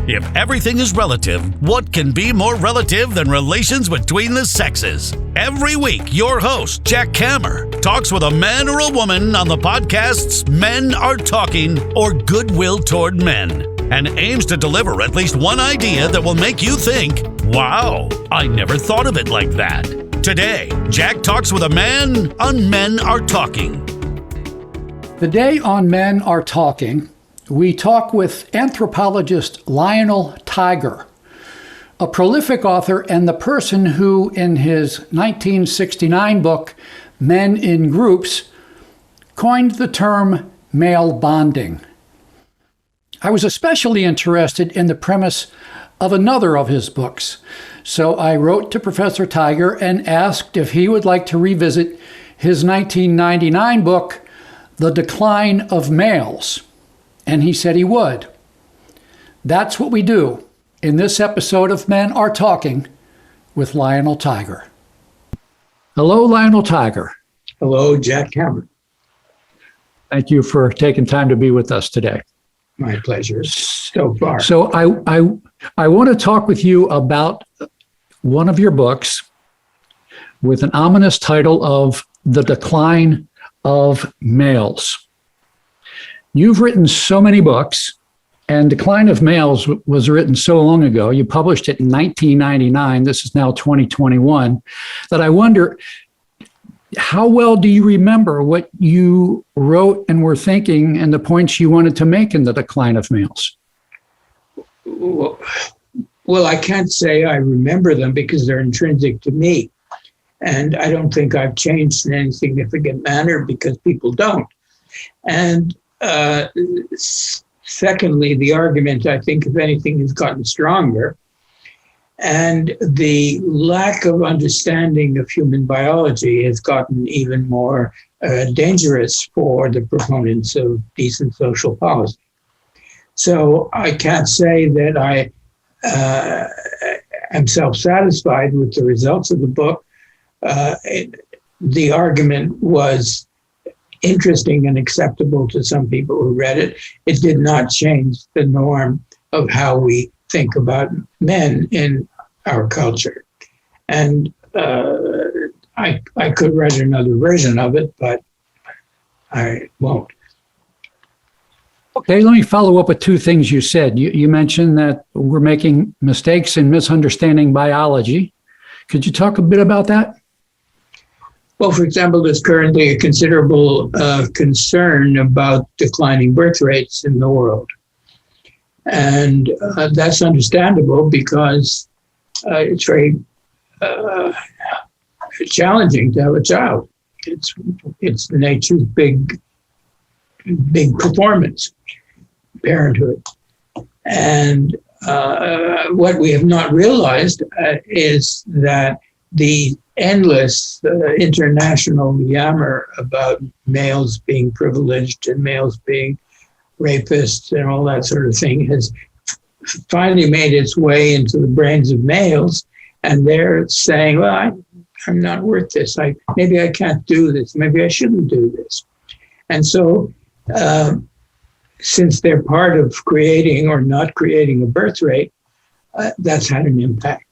If everything is relative, what can be more relative than relations between the sexes? Every week, your host, Jack Kammer, talks with a man or a woman on the podcasts Men Are Talking or Goodwill Toward Men, and aims to deliver at least one idea that will make you think, wow, I never thought of it like that. Today, Jack talks with a man on Men Are Talking. Today on Men Are Talking, we talk with anthropologist Lionel Tiger, a prolific author and the person who, in his 1969 book, Men in Groups, coined the term male bonding. I was especially interested in the premise of another of his books, so I wrote to Professor Tiger and asked if he would like to revisit his 1999 book, The Decline of Males. And he said he would. That's what we do in this episode of Men Are Talking with Lionel Tiger. Hello, Lionel Tiger. Hello, Jack Kammer. Thank you for taking time to be with us today. My pleasure so far. So I want to talk with you about one of your books with an ominous title of The Decline of Males. You've written so many books, and Decline of Males was written so long ago. You published it in 1999. This is now 2021, that I wonder, how well do you remember what you wrote and were thinking and the points you wanted to make in The Decline of Males? Well, I can't say I remember them because they're intrinsic to me. And I don't think I've changed in any significant manner because people don't. And secondly, the argument, I think, if anything, has gotten stronger. And the lack of understanding of human biology has gotten even more dangerous for the proponents of decent social policy. So I can't say that I am self-satisfied with the results of the book. The argument was interesting and acceptable to some people who read it. It did not change the norm of how we think about men in our culture. And I could write another version of it, but I won't. Okay, let me follow up with two things you said. You mentioned that we're making mistakes in misunderstanding biology. Could you talk a bit about that? Well, for example, there's currently a considerable concern about declining birth rates in the world. And that's understandable because it's very challenging to have a child. It's nature's big performance, parenthood. And what we have not realized is that the endless international yammer about males being privileged and males being rapists and all that sort of thing has finally made its way into the brains of males, and they're saying, well, I'm not worth this. Maybe I can't do this. Maybe I shouldn't do this. And so since they're part of creating or not creating a birth rate, that's had an impact.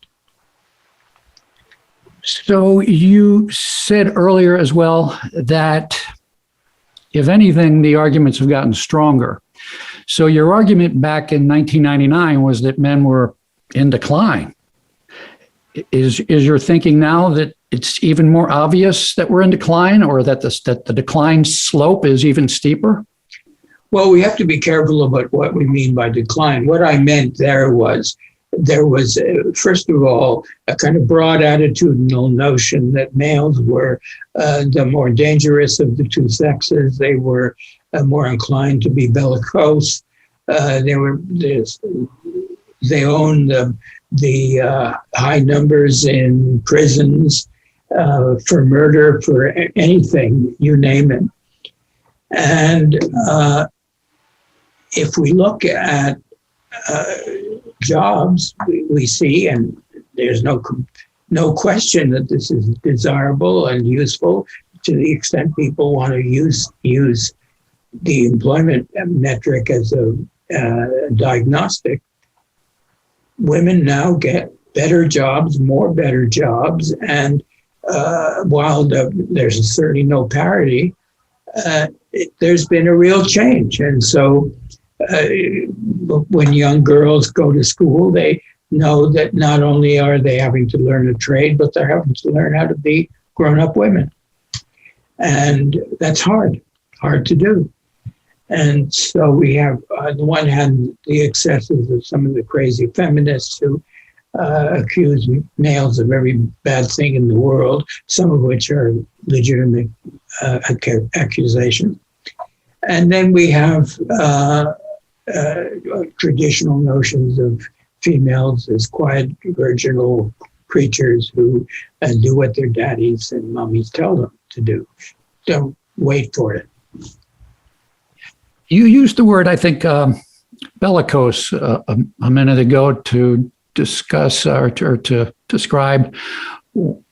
So you said earlier as well that, if anything, the arguments have gotten stronger. So your argument back in 1999 was that men were in decline. Is your thinking now that it's even more obvious that we're in decline, or that the decline slope is even steeper? Well, we have to be careful about what we mean by decline. What I meant there was, first of all, a kind of broad attitudinal notion that males were the more dangerous of the two sexes. They were more inclined to be bellicose. They owned the high numbers in prisons for murder, for anything, you name it. And if we look at jobs, we see, and there's no question that this is desirable and useful to the extent people want to use the employment metric as a diagnostic. women now get better jobs, more better jobs, and while there's certainly no parity, there's been a real change. And so when young girls go to school, they know that not only are they having to learn a trade, but they're having to learn how to be grown-up women. And that's hard to do. And so we have, on the one hand, the excesses of some of the crazy feminists who accuse males of every bad thing in the world, some of which are legitimate accusations. And then we have traditional notions of females as quiet, virginal creatures who do what their daddies and mummies tell them to do. Don't wait for it. You used the word, I think, bellicose a minute ago to discuss or to describe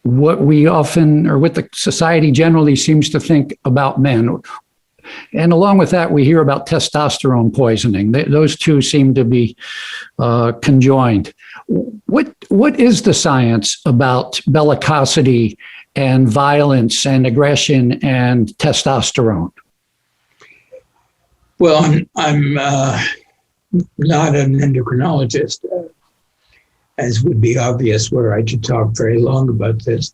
what we often, or what the society generally seems to think about men. And along with that, we hear about testosterone poisoning. Those two seem to be conjoined. What is the science about bellicosity and violence and aggression and testosterone? Well, I'm not an endocrinologist, as would be obvious were I to talk very long about this.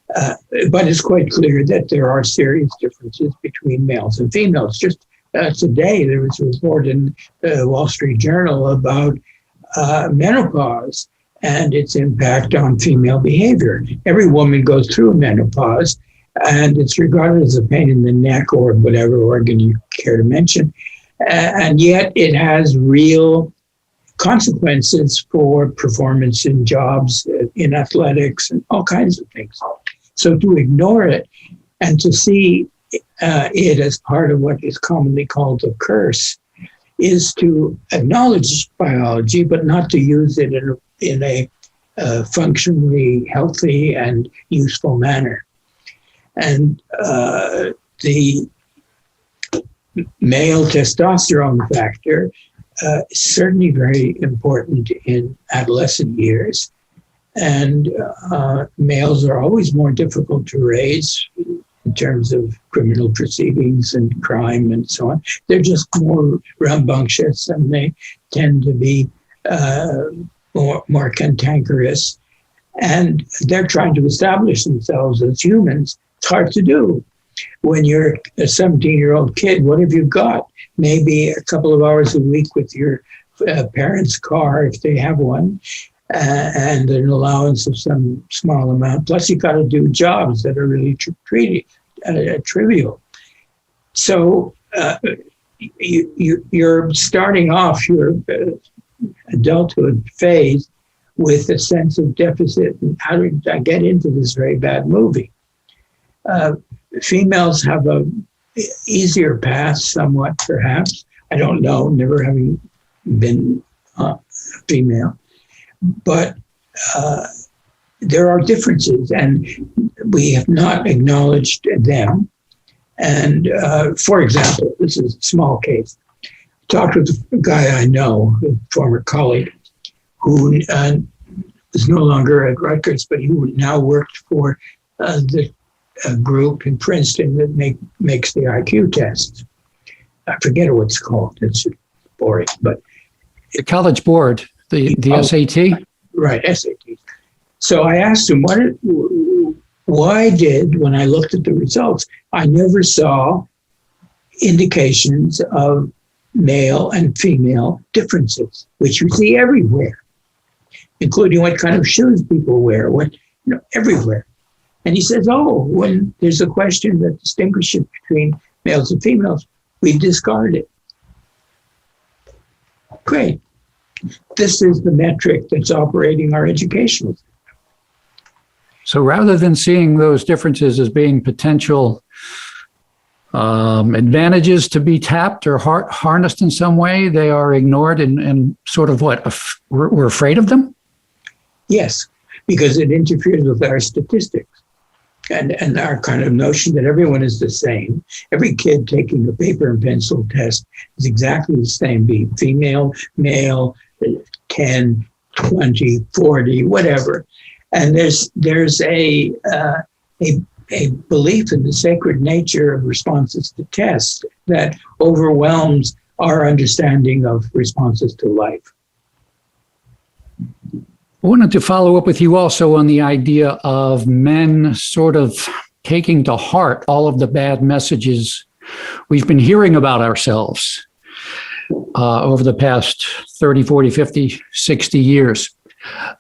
But it's quite clear that there are serious differences between males and females. Just today, there was a report in the Wall Street Journal about menopause and its impact on female behavior. Every woman goes through menopause, and it's regarded as a pain in the neck or whatever organ you care to mention. And yet it has real consequences for performance in jobs, in athletics, and all kinds of things. So to ignore it and to see it as part of what is commonly called a curse is to acknowledge biology, but not to use it in a functionally healthy and useful manner. And the male testosterone factor is certainly very important in adolescent years. And males are always more difficult to raise in terms of criminal proceedings and crime and so on. They're just more rambunctious, and they tend to be more cantankerous. And they're trying to establish themselves as humans. It's hard to do. When you're a 17-year-old kid, what have you got? Maybe a couple of hours a week with your parents' car, if they have one, and an allowance of some small amount. Plus, you got to do jobs that are really trivial. So you're starting off your adulthood phase with a sense of deficit. And how did I get into this very bad movie? Females have a easier path, somewhat, perhaps. I don't know, never having been female. But there are differences, and we have not acknowledged them. And for example, this is a small case. I talked with a guy I know, a former colleague, who is no longer at Rutgers, but who now worked for the group in Princeton that makes the IQ tests. I forget what it's called. It's boring, but the College Board, the SAT? Right, SAT. So I asked him, why did, when I looked at the results, I never saw indications of male and female differences, which you see everywhere, including what kind of shoes people wear, everywhere. And he says, when there's a question that distinguishes between males and females, we discard it. Great. This is the metric that's operating our educational system. So rather than seeing those differences as being potential advantages to be tapped or harnessed in some way, they are ignored and sort of we're afraid of them? Yes, because it interferes with our statistics and our kind of notion that everyone is the same. Every kid taking a paper and pencil test is exactly the same, be female, male, 10, 20, 40, whatever. And there's a belief in the sacred nature of responses to tests that overwhelms our understanding of responses to life. I wanted to follow up with you also on the idea of men sort of taking to heart all of the bad messages we've been hearing about ourselves over the past 30, 40, 50, 60 years.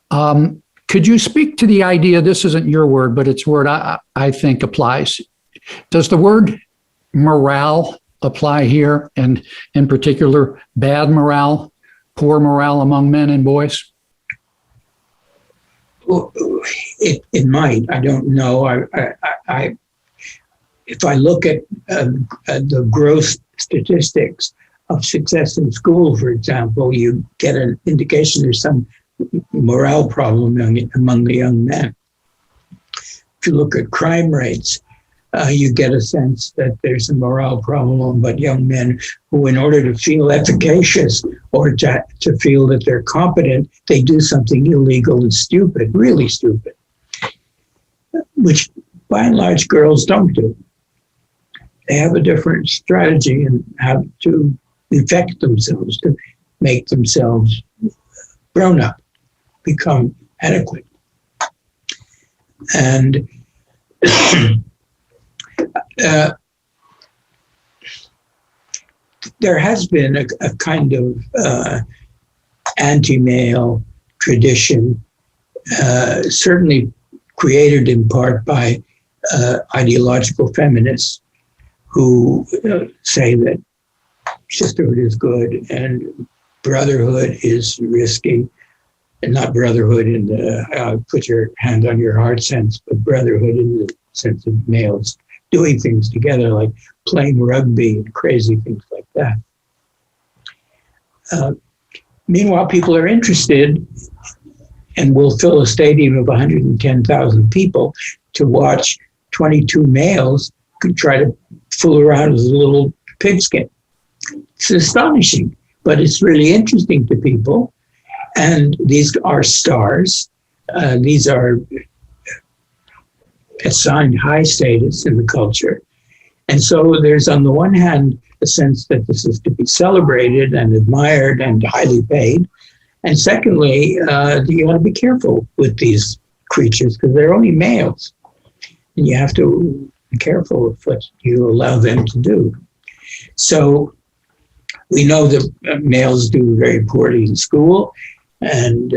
Could you speak to the idea, this isn't your word, but it's a word I think applies. Does the word morale apply here, and in particular, bad morale, poor morale among men and boys? Well, it might. I don't know. If I look at the growth statistics of success in school, for example, you get an indication there's some morale problem among the young men. If you look at crime rates, you get a sense that there's a morale problem among young men who, in order to feel efficacious or to feel that they're competent, they do something illegal and stupid, really stupid, which by and large girls don't do. They have a different strategy in how to infect themselves, to make themselves grown up, become adequate. And there has been a kind of anti-male tradition, certainly created in part by ideological feminists who say that sisterhood is good and brotherhood is risky. And not brotherhood in the put your hand on your heart sense, but brotherhood in the sense of males doing things together, like playing rugby and crazy things like that. Meanwhile, people are interested and will fill a stadium of 110,000 people to watch 22 males try to fool around with a little pigskin. It's astonishing, but it's really interesting to people. And these are stars. These are assigned high status in the culture. And so there's, on the one hand, a sense that this is to be celebrated and admired and highly paid. And secondly, you got to be careful with these creatures because they're only males. And you have to be careful of what you allow them to do. So we know that males do very poorly in school, and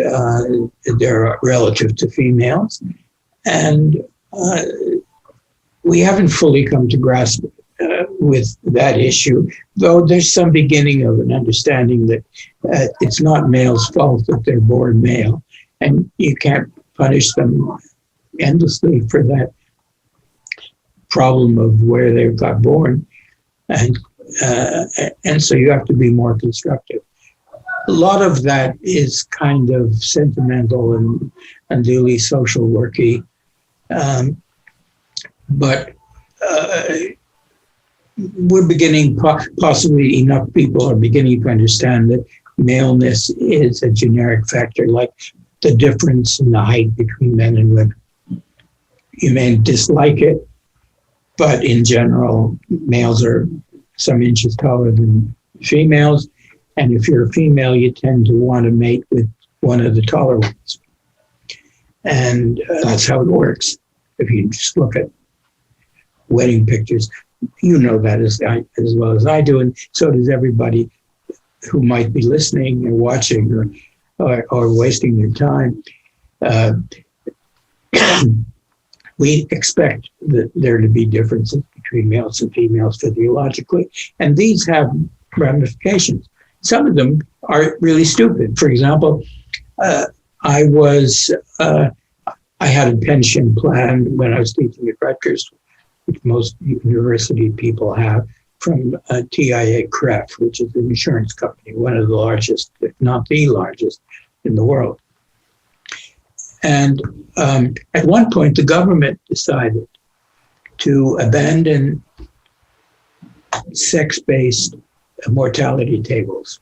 they're relative to females. And we haven't fully come to grasp with that issue, though there's some beginning of an understanding that it's not males' fault that they're born male, and you can't punish them endlessly for that problem of where they got born. And so you have to be more constructive. A lot of that is kind of sentimental and unduly social worky. But we're beginning, possibly enough people are beginning to understand that maleness is a generic factor, like the difference in the height between men and women. You may dislike it, but in general, males are some inches taller than females. And if you're a female, you tend to want to mate with one of the taller ones. And that's how it works. If you just look at wedding pictures, you know that as well as I do, and so does everybody who might be listening or watching or wasting their time. We expect that there to be differences between males and females physiologically, and these have ramifications. Some of them are really stupid. For example, I had a pension plan when I was teaching at Rutgers, which most university people have, from TIA-CREF, which is an insurance company, one of the largest, if not the largest, in the world. And at one point, the government decided to abandon sex-based mortality tables.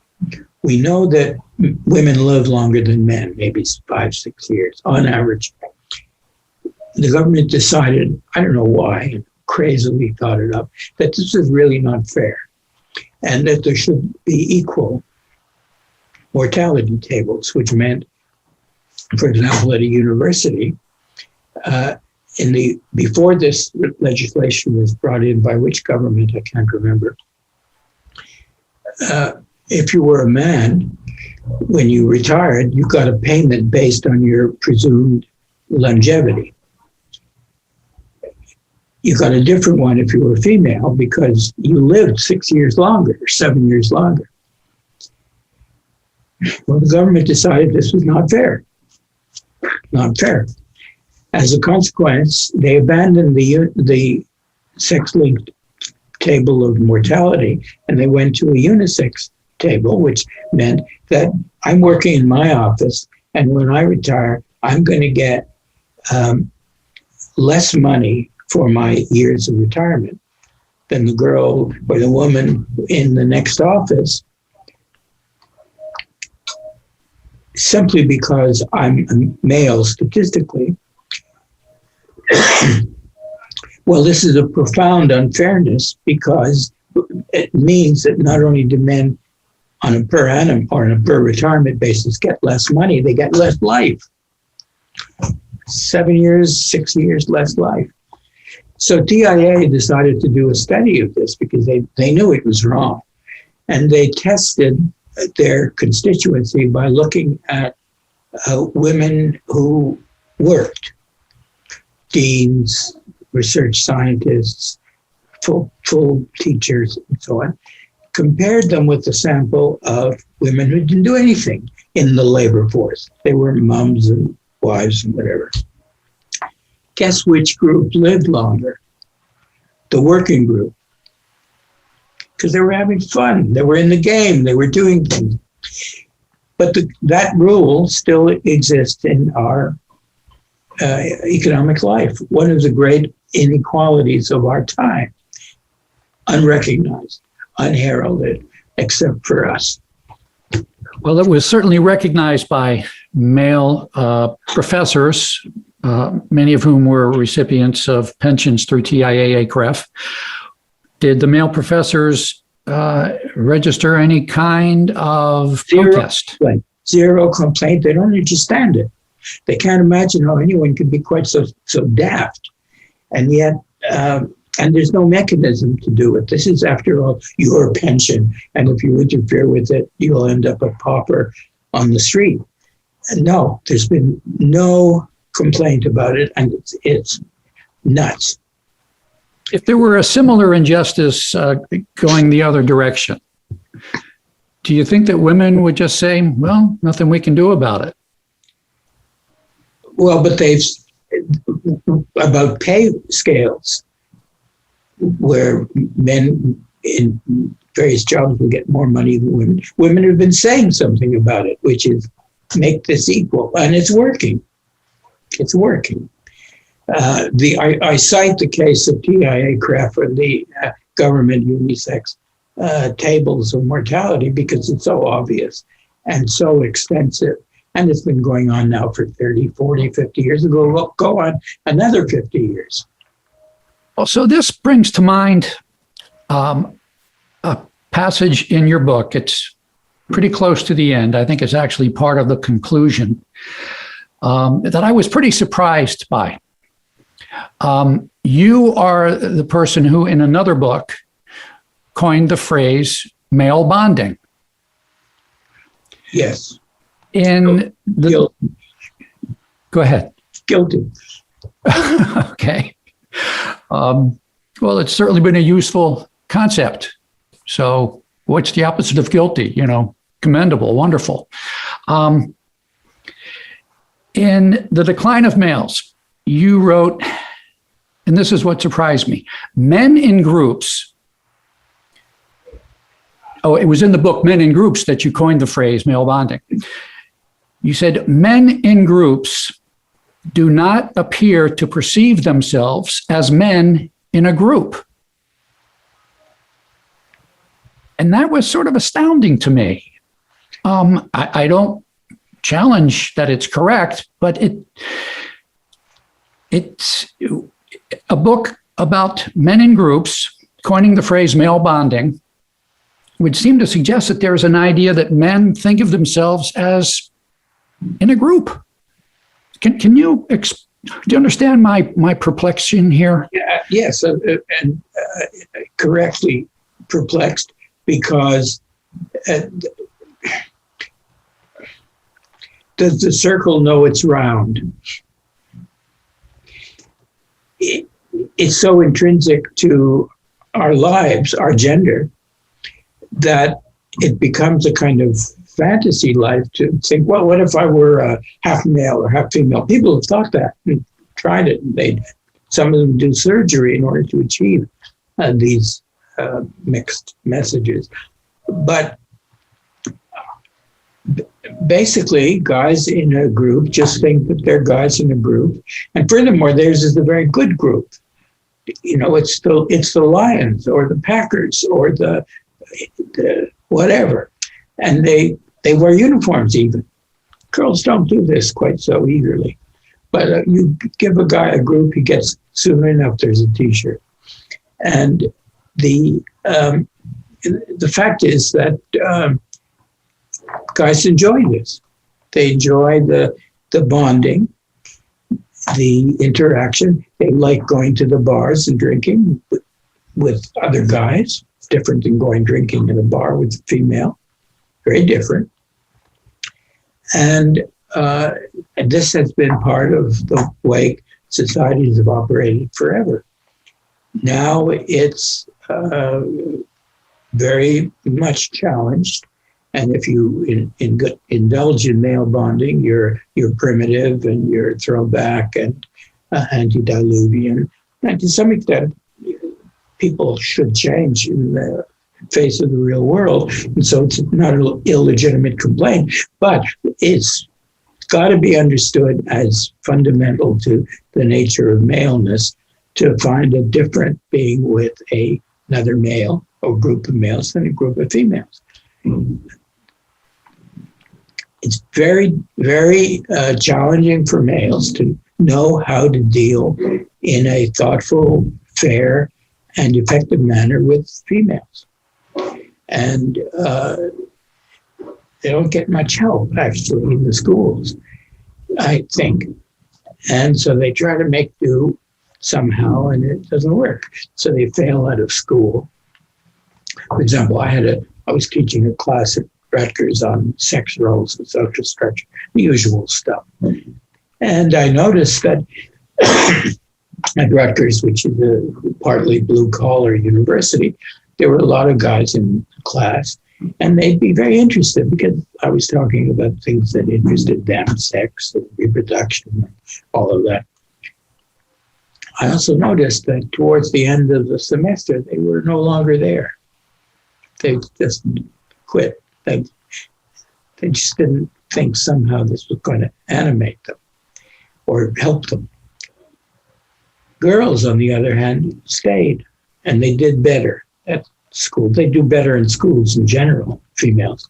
We know that women live longer than men, maybe 5-6 years on average. The government decided, I don't know why, crazily thought it up, that this is really not fair and that there should be equal mortality tables, which meant, for example, at a university, before this legislation was brought in by which government, I can't remember, if you were a man, when you retired, you got a payment based on your presumed longevity. You got a different one if you were female because you lived 6 years longer or 7 years longer. Well, the government decided this was not fair. Not fair. As a consequence, they abandoned the sex-linked table of mortality and they went to a unisex table, which meant that I'm working in my office and when I retire, I'm going to get less money for my years of retirement than the girl or the woman in the next office, simply because I'm a male statistically. Well, this is a profound unfairness because it means that not only do men on a per annum or on a per retirement basis get less money, they get less life. 7 years, 6 years less life. So TIA decided to do a study of this because they knew it was wrong. And they tested their constituency by looking at women who worked, deans, research scientists, full teachers, and so on, compared them with a sample of women who didn't do anything in the labor force. They were moms and wives and whatever. Guess which group lived longer? The working group. Because they were having fun. They were in the game. They were doing things. But that rule still exists in our economic life. One of the great inequalities of our time. Unrecognized, unheralded, except for us. Well, it was certainly recognized by male professors, many of whom were recipients of pensions through TIAA-CREF. Did the male professors register any kind of protest? Zero complaint. They don't understand it. They can't imagine how anyone could be quite so daft. And yet, and there's no mechanism to do it. This is, after all, your pension. And if you interfere with it, you'll end up a pauper on the street. And no, there's been no complaint about it. And it's nuts. If there were a similar injustice going the other direction, do you think that women would just say, well, nothing we can do about it? Well, but about pay scales, where men in various jobs will get more money than women. Women have been saying something about it, which is make this equal, and it's working. It's working. I cite the case of TIA-CREF and the government unisex tables of mortality because it's so obvious and so extensive. And it's been going on now for 30, 40, 50 years ago. We'll go on another 50 years. Well, so this brings to mind a passage in your book. It's pretty close to the end. I think it's actually part of the conclusion that I was pretty surprised by. You are the person who, in another book, coined the phrase male bonding. Yes. Guilty. Go ahead. Guilty. Okay. Well, it's certainly been a useful concept. So what's the opposite of guilty? Commendable, wonderful. In The Decline of Males, you wrote, and this is what surprised me, men in groups. Oh, it was in the book, Men in Groups, that you coined the phrase male bonding. You said, men in groups do not appear to perceive themselves as men in a group. And that was sort of astounding to me. I don't challenge that it's correct, but it's a book about men in groups, coining the phrase male bonding, would seem to suggest that there's an idea that men think of themselves as in a group. Can you do you understand my perplexion here? Yes, and correctly perplexed, because does the circle know it's round? It's so intrinsic to our lives, our gender, that it becomes a kind of fantasy life to think, well, what if I were half male or half female? People have thought that and tried it. Some of them do surgery in order to achieve these mixed messages. But basically, guys in a group just think that they're guys in a group. And furthermore, theirs is a very good group. You know, it's the Lions or the Packers or the whatever. And they wear uniforms even. Girls don't do this quite so eagerly. But you give a guy a group, he gets, soon enough, there's a T-shirt. And the fact is that guys enjoy this. They enjoy the bonding, the interaction. They like going to the bars and drinking with other guys. It's different than going drinking in a bar with a female. Very different. And this has been part of the way societies have operated forever. Now it's very much challenged. And if you indulge in male bonding, you're primitive and you're throwback and antediluvian. And to some extent, people should change in the face of the real world. And so it's not an illegitimate complaint, but it's got to be understood as fundamental to the nature of maleness to find a different being with another male or group of males than a group of females. It's very, very challenging for males to know how to deal in a thoughtful, fair, and effective manner with females. And they don't get much help, actually, in the schools, I think. And so they try to make do somehow, and it doesn't work. So they fail out of school. For example, I was teaching a class at Rutgers on sex roles and social structure, the usual stuff. And I noticed that at Rutgers, which is a partly blue-collar university, there were a lot of guys in the class, and they'd be very interested because I was talking about things that interested them, sex and reproduction and all of that. I also noticed that towards the end of the semester, they were no longer there. They just quit. They just didn't think somehow this was going to animate them or help them. Girls, on the other hand, stayed, and they did better at school. They do better in schools in general, females.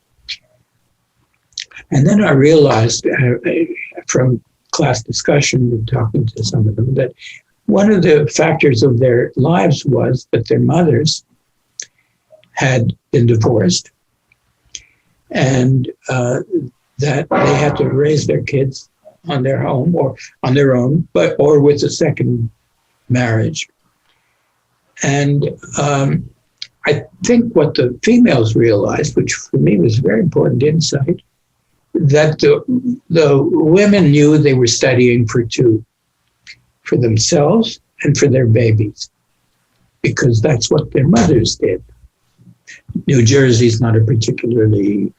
And then I realized from class discussion and talking to some of them that one of the factors of their lives was that their mothers had been divorced and that they had to raise their kids on their home or on their own, or with a second marriage. And I think what the females realized, which for me was a very important insight, that the women knew they were studying for two, for themselves and for their babies, because that's what their mothers did. New Jersey's not a particularly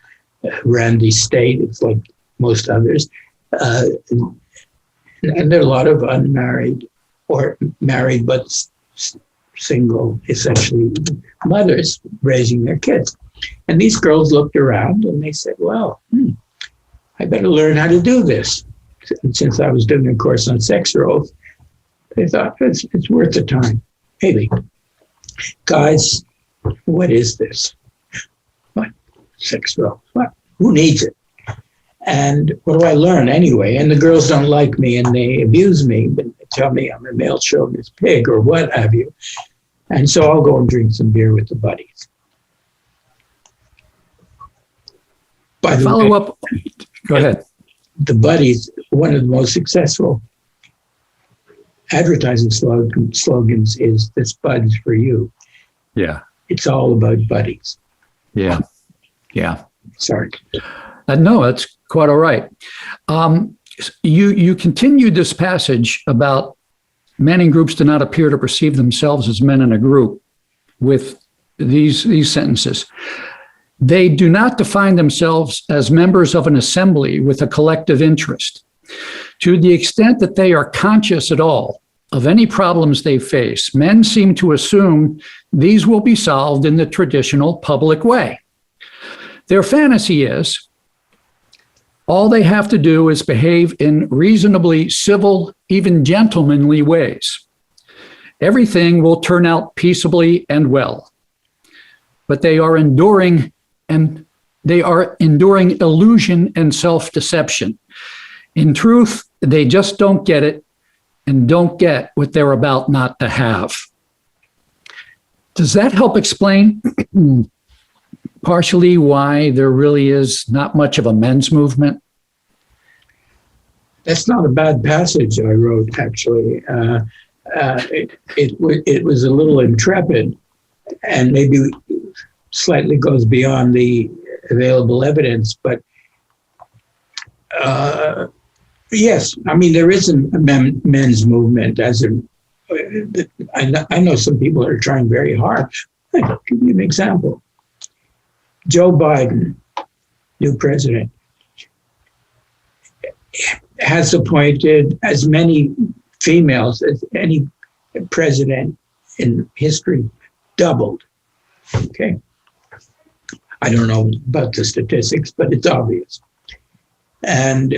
randy state. It's like most others. And there are a lot of unmarried or married but single, essentially, mothers raising their kids. And these girls looked around and they said, well, I better learn how to do this. And since I was doing a course on sex roles, they thought it's worth the time. Maybe. Guys, what is this? What? Sex roles. What who needs it? And what do I learn anyway? And the girls don't like me and they abuse me, but they tell me I'm a male chauvinist pig or what have you. And so I'll go and drink some beer with the buddies. By the Follow way, up. Go ahead. the buddies, one of the most successful advertising slogans is "This Bud's for you." Yeah. It's all about buddies. Yeah. Yeah. Sorry. No, that's quite all right. You continued this passage about men in groups do not appear to perceive themselves as men in a group with these sentences. They do not define themselves as members of an assembly with a collective interest. To the extent that they are conscious at all of any problems they face, men seem to assume these will be solved in the traditional public way. Their fantasy is all they have to do is behave in reasonably civil, even gentlemanly ways. Everything will turn out peaceably and well. But they are enduring illusion and self-deception. In truth, they just don't get it and don't get what they're about not to have. Does that help explain partially why there really is not much of a men's movement? That's not a bad passage I wrote, actually. It was a little intrepid and maybe slightly goes beyond the available evidence, but yes, I mean, there is a men's movement. I know some people are trying very hard. I'll give you an example. Joe Biden, new president, has appointed as many females as any president in history, doubled. Okay. I don't know about the statistics, but it's obvious. And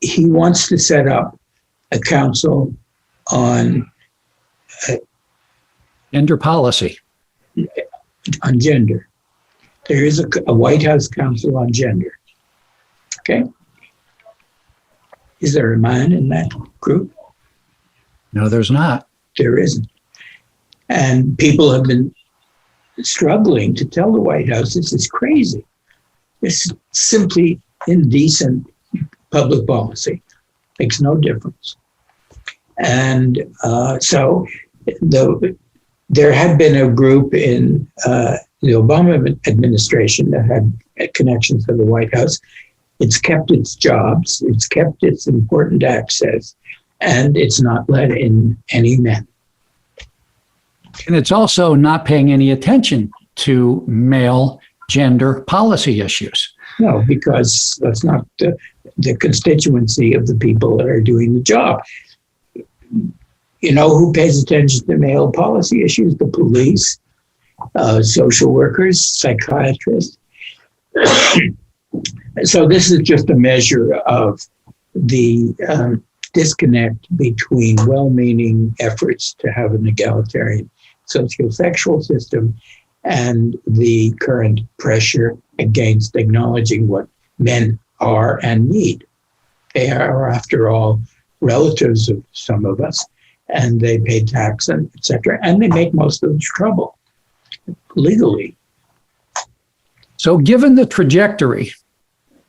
he wants to set up a council on gender policy. On gender. There is a White House Council on Gender. Okay? Is there a man in that group? No, there's not. There isn't. And people have been struggling to tell the White House this is crazy. It's simply indecent public policy. Makes no difference. And so there had been a group in the Obama administration that had connections to the White House. It's kept its jobs, it's kept its important access, and it's not let in any men. And it's also not paying any attention to male gender policy issues. No, because that's not the constituency of the people that are doing the job. You know who pays attention to male policy issues? The police, social workers, psychiatrists. So this is just a measure of the disconnect between well-meaning efforts to have an egalitarian socio-sexual system and the current pressure against acknowledging what men are and need. They are, after all, relatives of some of us, and they pay tax and et cetera, and they make most of the trouble legally. So given the trajectory,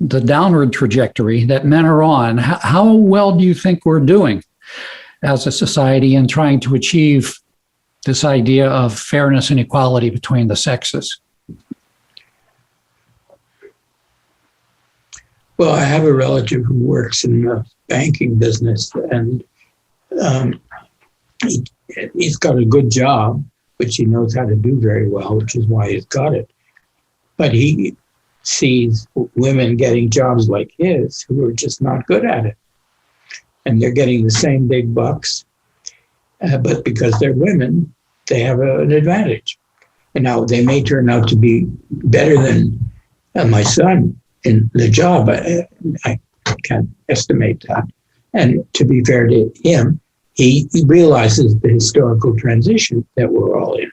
the downward trajectory that men are on, how well do you think we're doing as a society in trying to achieve this idea of fairness and equality between the sexes? Well, I have a relative who works in the banking business, and he's got a good job, which he knows how to do very well, which is why he's got it. But he sees women getting jobs like his who are just not good at it. And they're getting the same big bucks, but because they're women, they have an advantage. And now they may turn out to be better than my son in the job. I can't estimate that. And to be fair to him, he realizes the historical transition that we're all in.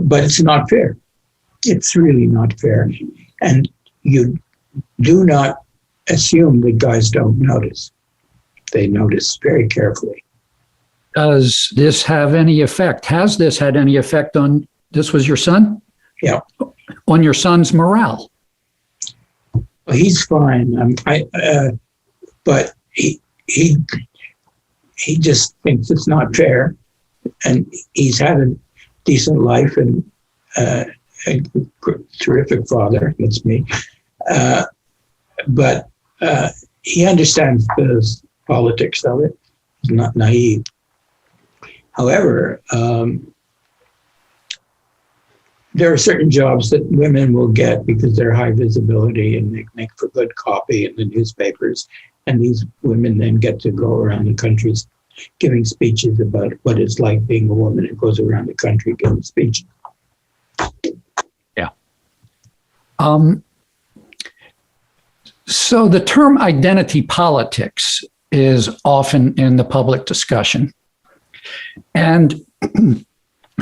but it's not fair. It's really not fair. And you do not assume that guys don't notice. They notice very carefully. Does this have any effect? Has this had any effect on, this was your son? Yeah. On your son's morale? Well, he's fine. But he just thinks it's not fair. And he's had a decent life and a terrific father. That's me. But he understands the politics of it. He's not naive. However, there are certain jobs that women will get because they're high visibility and they make for good copy in the newspapers. And these women then get to go around the country giving speeches about what it's like being a woman who goes around the country giving speeches. Yeah. So the term identity politics is often in the public discussion. And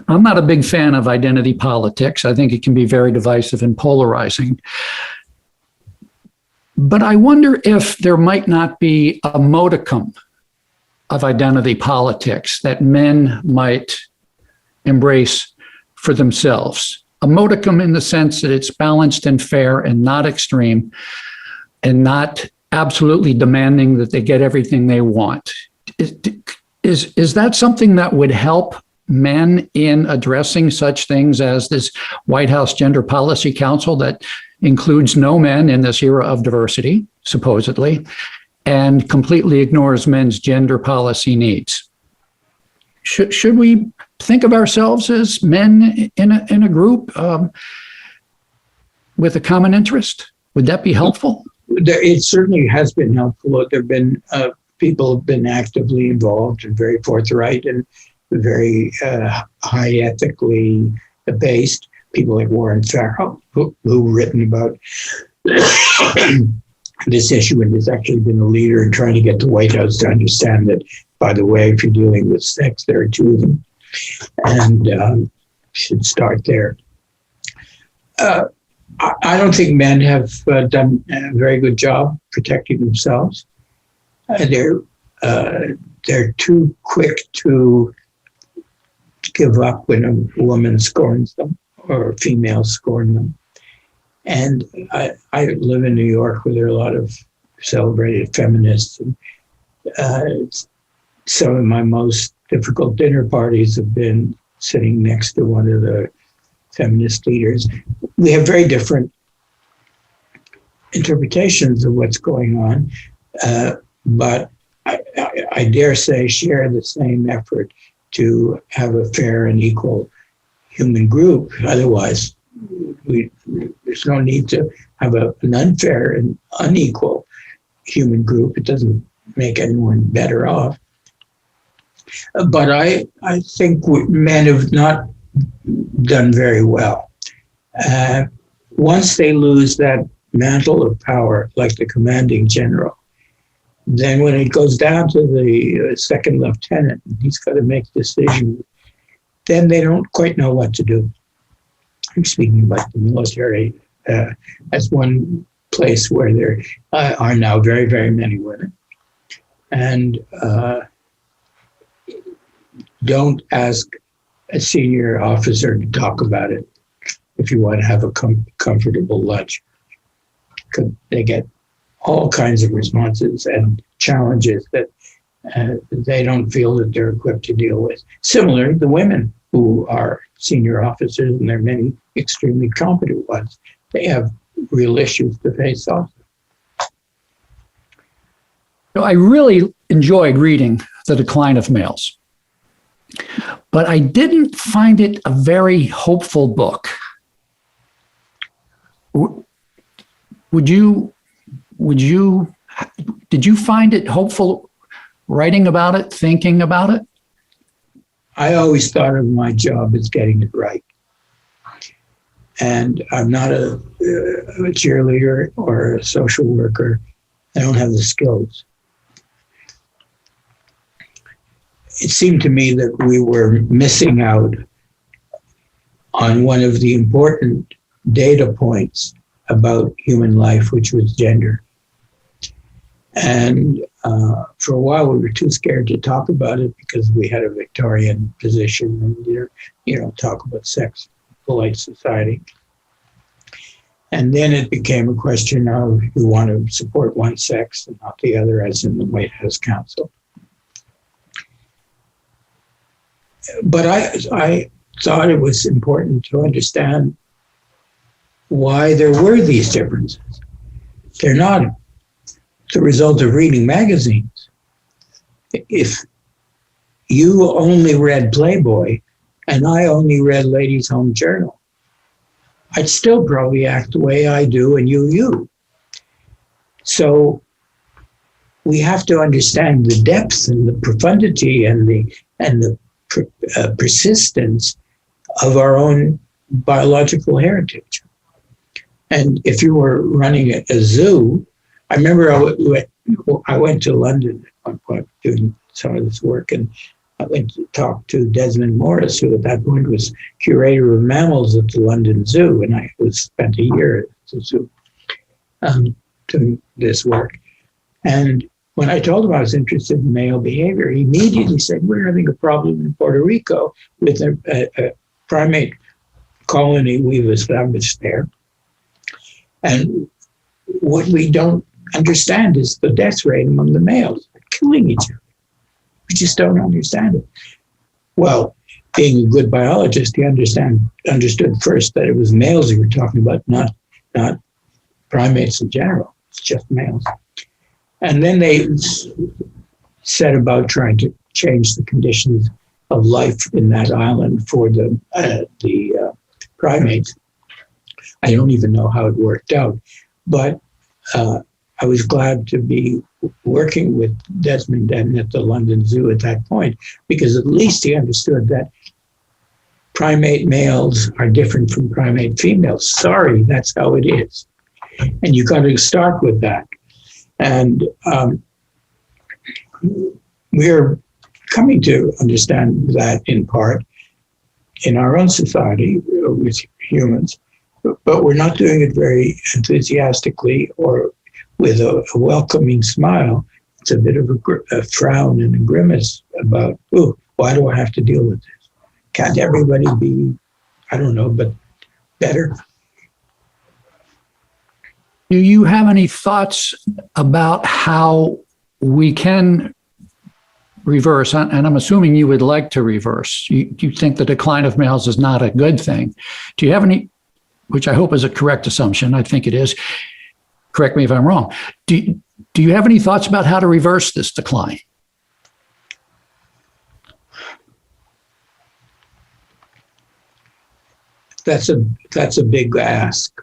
I'm not a big fan of identity politics. I think it can be very divisive and polarizing. But I wonder if there might not be a modicum of identity politics that men might embrace for themselves. A modicum in the sense that it's balanced and fair and not extreme and not absolutely demanding that they get everything they want. Is that something that would help men in addressing such things as this White House Gender Policy Council that includes no men in this era of diversity, supposedly, and completely ignores men's gender policy needs? Should we think of ourselves as men in a group with a common interest? Would that be helpful? It certainly has been helpful. There have been people have been actively involved and very forthright and very high ethically based. People like Warren Farrell, who written about this issue and has actually been a leader in trying to get the White House to understand that, by the way, if you're dealing with sex, there are two of them. And should start there. I don't think men have done a very good job protecting themselves. They're too quick to give up when a woman scorns them or a female scorn them. And I live in New York where there are a lot of celebrated feminists. And, some of my most difficult dinner parties have been sitting next to one of the feminist leaders. We have very different interpretations of what's going on, but I dare say share the same effort to have a fair and equal human group. Otherwise, there's no need to have an unfair and unequal human group. It doesn't make anyone better off. But I think men have not done very well. Once they lose that mantle of power, like the commanding general, then when it goes down to the second lieutenant, he's got to make decisions, then they don't quite know what to do. I'm speaking about the military as one place where there are now very, very many women. And don't ask a senior officer to talk about it if you want to have a comfortable lunch. They get all kinds of responses and challenges that they don't feel that they're equipped to deal with. Similarly, the women who are senior officers, and there are many extremely competent ones, they have real issues to face also. I really enjoyed reading The Decline of Males, but I didn't find it a very hopeful book. Did you find it hopeful writing about it, thinking about it? I always thought of my job as getting it right. And I'm not a cheerleader or a social worker. I don't have the skills. It seemed to me that we were missing out on one of the important data points about human life, which was gender. And for a while, we were too scared to talk about it because we had a Victorian position and, talk about sex, polite society. And then it became a question of you want to support one sex and not the other, as in the White House Council. But I thought it was important to understand why there were these differences. They're not the result of reading magazines. If you only read Playboy and I only read Ladies' Home Journal, I'd still probably act the way I do and you. So we have to understand the depth and the profundity and the persistence of our own biological heritage. And if you were running a zoo, I remember I went to London at one point doing some of this work, and I went to talk to Desmond Morris, who at that point was curator of mammals at the London Zoo, and I spent a year at the zoo doing this work. And when I told him I was interested in male behavior, he immediately said, we're having a problem in Puerto Rico with a primate colony we've established there. And what we don't understand is the death rate among the males. They're killing each other. We just don't understand it. Well, being a good biologist, he understood first that it was males he were talking about, not primates in general. It's just males. And then they set about trying to change the conditions of life in that island for the primates. I don't even know how it worked out, but I was glad to be working with Desmond and at the London Zoo at that point, because at least he understood that primate males are different from primate females. Sorry, that's how it is. And you got to start with that. And we're coming to understand that in part in our own society with humans, but we're not doing it very enthusiastically or with a welcoming smile. It's a bit of a frown and a grimace about, oh, why do I have to deal with this? Can't everybody be, I don't know, but better? Do you have any thoughts about how we can reverse? And I'm assuming you would like to reverse. You think the decline of males is not a good thing. Do you have any, which I hope is a correct assumption, I think it is. Correct me if I'm wrong. Do you have any thoughts about how to reverse this decline? That's a big ask.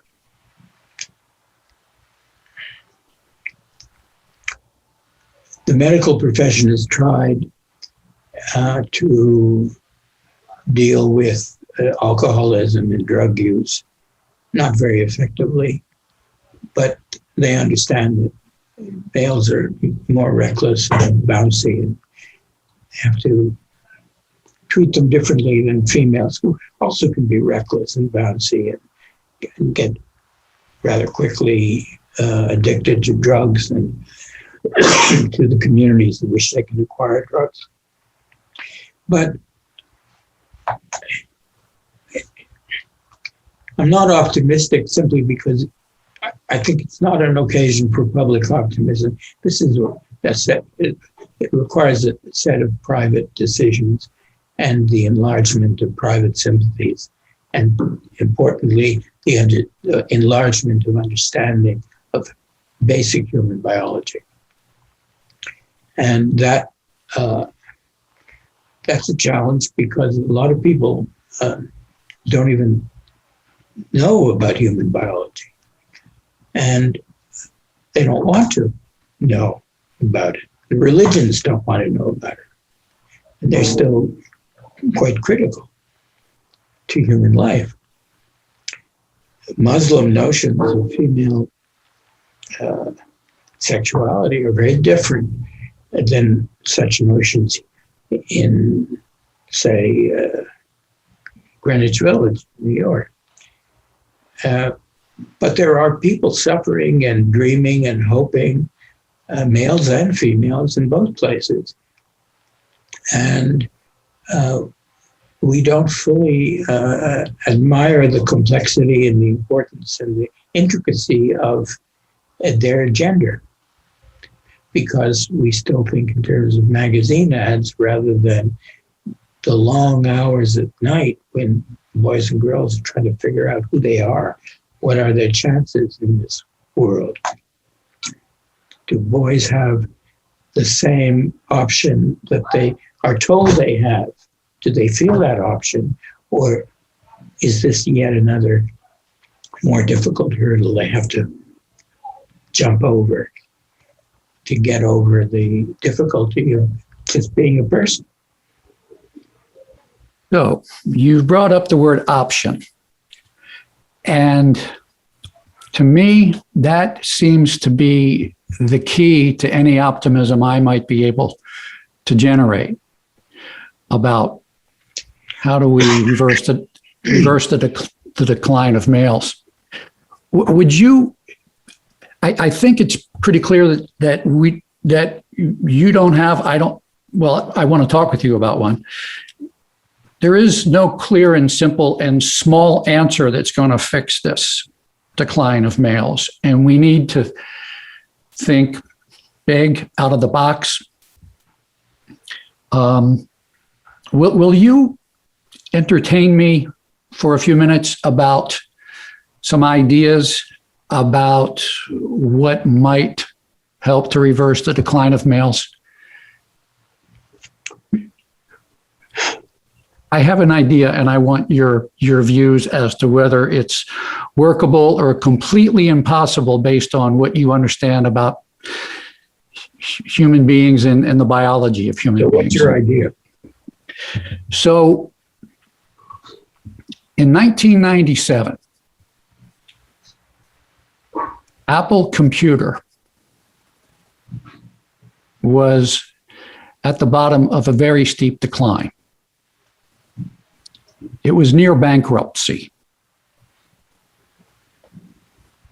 The medical profession has tried to deal with alcoholism and drug use, not very effectively, but they understand that males are more reckless and bouncy and have to treat them differently than females, who also can be reckless and bouncy and get rather quickly addicted to drugs and to the communities in which they can acquire drugs. But I'm not optimistic simply because I think it's not an occasion for public optimism. This is it requires a set of private decisions and the enlargement of private sympathies, and importantly, the enlargement of understanding of basic human biology. And that's a challenge because a lot of people don't even know about human biology. And they don't want to know about it. The religions don't want to know about it. And they're still quite critical to human life. Muslim notions of female sexuality are very different than such notions in, say, Greenwich Village, New York. But there are people suffering and dreaming and hoping, males and females in both places. And we don't fully admire the complexity and the importance and the intricacy of their gender, because we still think in terms of magazine ads rather than the long hours at night when boys and girls are trying to figure out who they are. What are their chances in this world? Do boys have the same option that they are told they have? Do they feel that option? Or is this yet another more difficult hurdle they have to jump over to get over the difficulty of just being a person? So you brought up the word option. And to me, that seems to be the key to any optimism I might be able to generate about how do we reverse the decline of males. Would you? I think it's pretty clear that you don't have. I don't. Well, I want to talk with you about one. There is no clear and simple and small answer that's going to fix this decline of males. And we need to think big, out of the box. Will you entertain me for a few minutes about some ideas about what might help to reverse the decline of males? I have an idea, and I want your views as to whether it's workable or completely impossible based on what you understand about human beings and the biology of human beings. What's your idea? So, in 1997, Apple Computer was at the bottom of a very steep decline. It was near bankruptcy.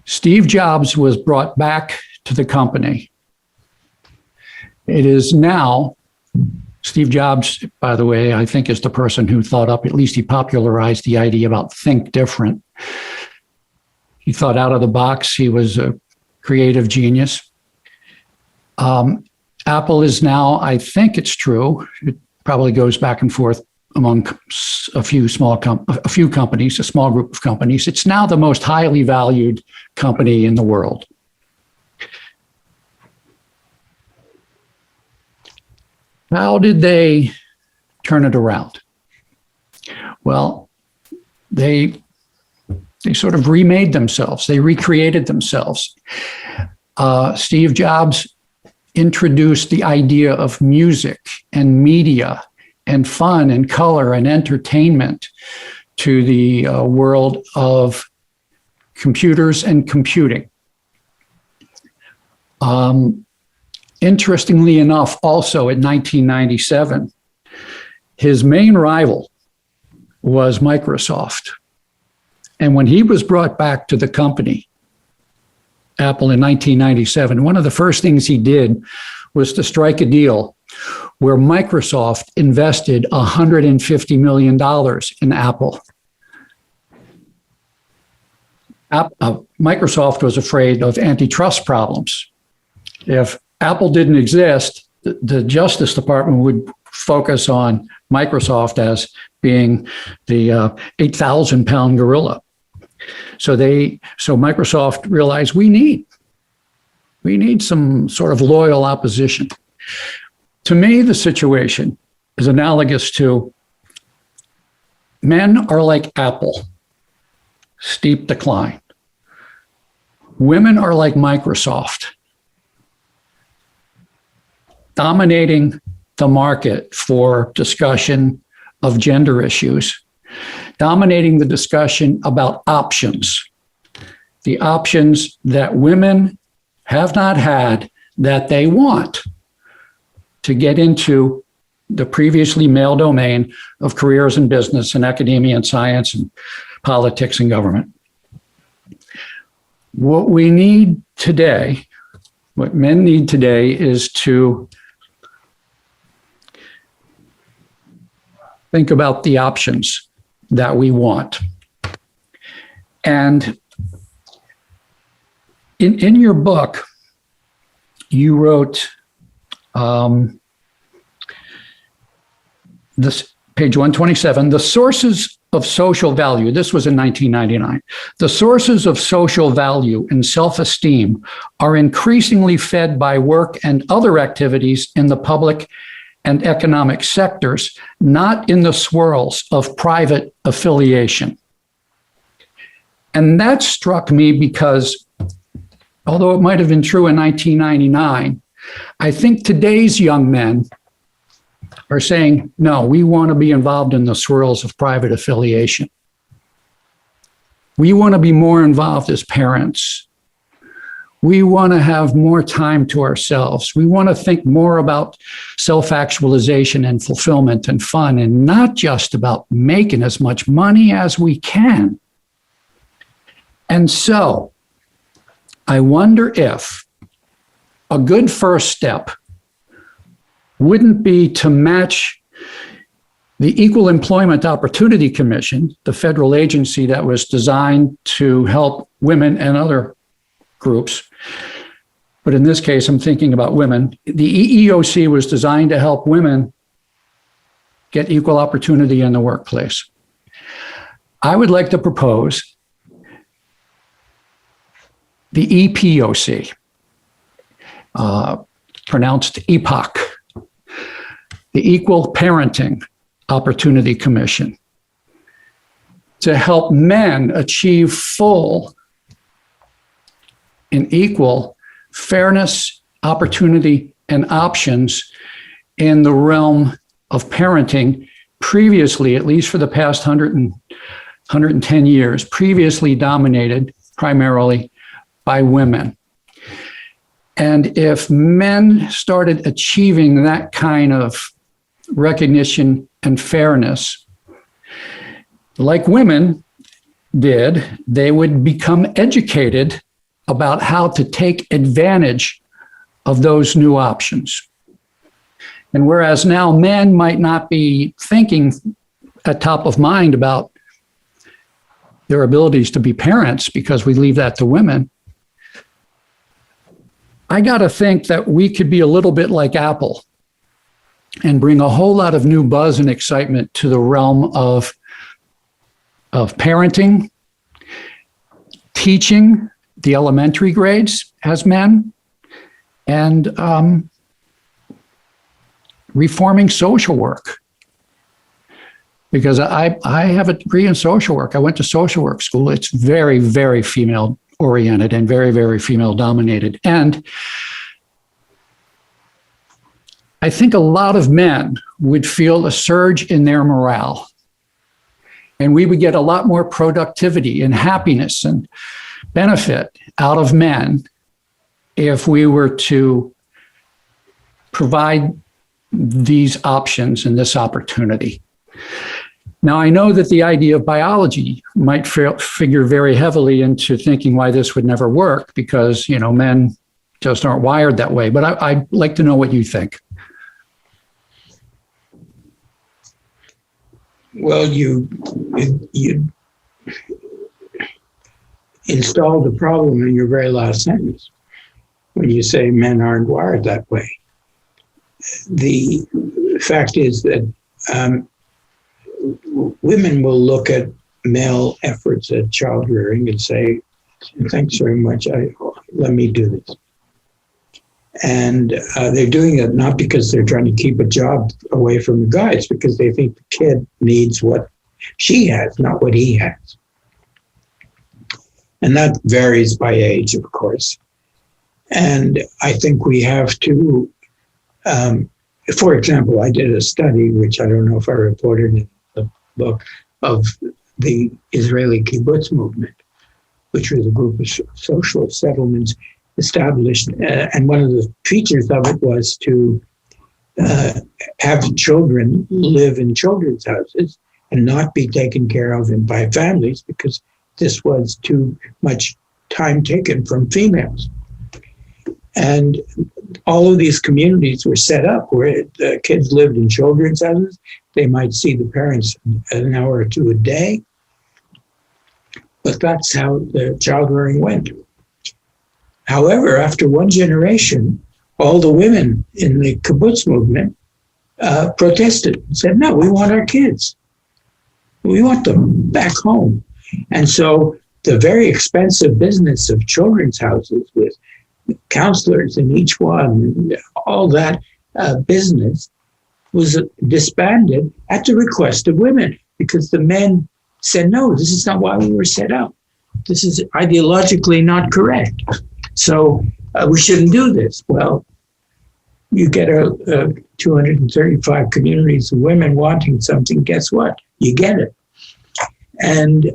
Steve Jobs was brought back to the company. It is now, Steve Jobs, by the way, I think is the person who thought up, at least he popularized the idea about think different. He thought out of the box. He was a creative genius. Apple is now, I think it's true, it probably goes back and forth among a few companies, a small group of companies. It's now the most highly valued company in the world. How did they turn it around? Well, they sort of remade themselves. They recreated themselves. Steve Jobs introduced the idea of music and media and fun and color and entertainment to the world of computers and computing. Interestingly enough, also in 1997, his main rival was Microsoft. And when he was brought back to the company, Apple in 1997, one of the first things he did was to strike a deal where Microsoft invested $150 million in Apple. Microsoft was afraid of antitrust problems. If Apple didn't exist, the Justice Department would focus on Microsoft as being the 8,000-pound gorilla. So Microsoft realized we need some sort of loyal opposition. To me, the situation is analogous to men are like Apple, steep decline. Women are like Microsoft, dominating the market for discussion of gender issues, dominating the discussion about options, the options that women have not had that they want to get into the previously male domain of careers in business and academia and science and politics and government. What we need today, what men need today, is to think about the options that we want. And in your book, you wrote this, page 127, the sources of social value, this was in 1999, the sources of social value and self-esteem are increasingly fed by work and other activities in the public and economic sectors, not in the swirls of private affiliation. And that struck me because, although it might have been true in 1999, I think today's young men are saying, no, we want to be involved in the swirls of private affiliation. We want to be more involved as parents. We want to have more time to ourselves. We want to think more about self-actualization and fulfillment and fun, and not just about making as much money as we can. And so I wonder if a good first step wouldn't be to match the Equal Employment Opportunity Commission, the federal agency that was designed to help women and other groups. But in this case, I'm thinking about women. The EEOC was designed to help women get equal opportunity in the workplace. I would like to propose the EPOC, pronounced EPOC, the Equal Parenting Opportunity Commission, to help men achieve full and equal fairness, opportunity, and options in the realm of parenting, previously, at least for the past 110 years, previously dominated primarily by women. And if men started achieving that kind of recognition and fairness, like women did, they would become educated about how to take advantage of those new options. And whereas now men might not be thinking at top of mind about their abilities to be parents because we leave that to women, I got to think that we could be a little bit like Apple and bring a whole lot of new buzz and excitement to the realm of parenting, teaching the elementary grades as men, and reforming social work. Because I have a degree in social work. I went to social work school. It's very, very female oriented and very, very female dominated. And I think a lot of men would feel a surge in their morale. And we would get a lot more productivity and happiness and benefit out of men if we were to provide these options and this opportunity. Now, I know that the idea of biology might figure very heavily into thinking why this would never work because, men just aren't wired that way. But I'd like to know what you think. Well, you installed the problem in your very last sentence when you say men aren't wired that way. The fact is that women will look at male efforts at child rearing and say, thanks very much, let me do this. And they're doing it not because they're trying to keep a job away from the guy, it's because they think the kid needs what she has, not what he has. And that varies by age, of course. And I think we have to, for example, I did a study, which I don't know if I reported in the book, of the Israeli kibbutz movement, which was a group of social settlements established. And one of the features of it was to have children live in children's houses and not be taken care of by families, because this was too much time taken from females. And all of these communities were set up where the kids lived in children's houses. They might see the parents an hour or two a day. But that's how the child rearing went. However, after one generation, all the women in the kibbutz movement protested and said, no, we want our kids. We want them back home. And so the very expensive business of children's houses with counselors in each one, and all that business was disbanded at the request of women, because the men said, no, this is not why we were set up. This is ideologically not correct. So we shouldn't do this. Well, you get 235 communities of women wanting something, guess what? You get it. And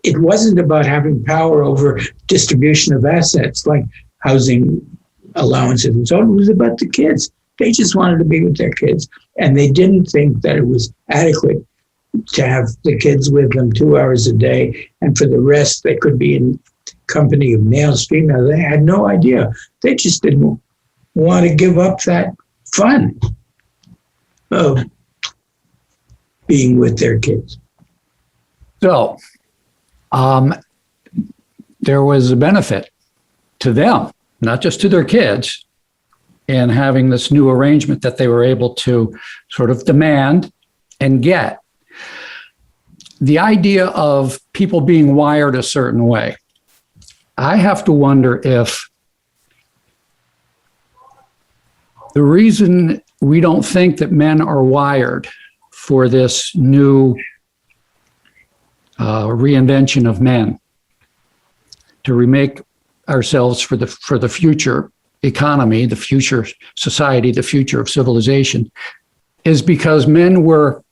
it wasn't about having power over distribution of assets like housing allowances and so on. It was about the kids. They just wanted to be with their kids. And they didn't think that it was adequate to have the kids with them 2 hours a day. And for the rest, they could be in company of males, females. They had no idea. They just didn't want to give up that fun of being with their kids. So there was a benefit to them, not just to their kids, in having this new arrangement that they were able to sort of demand and get. The idea of people being wired a certain way, I have to wonder if the reason we don't think that men are wired for this new reinvention of men to remake ourselves for the future economy, the future society, the future of civilization, is because men were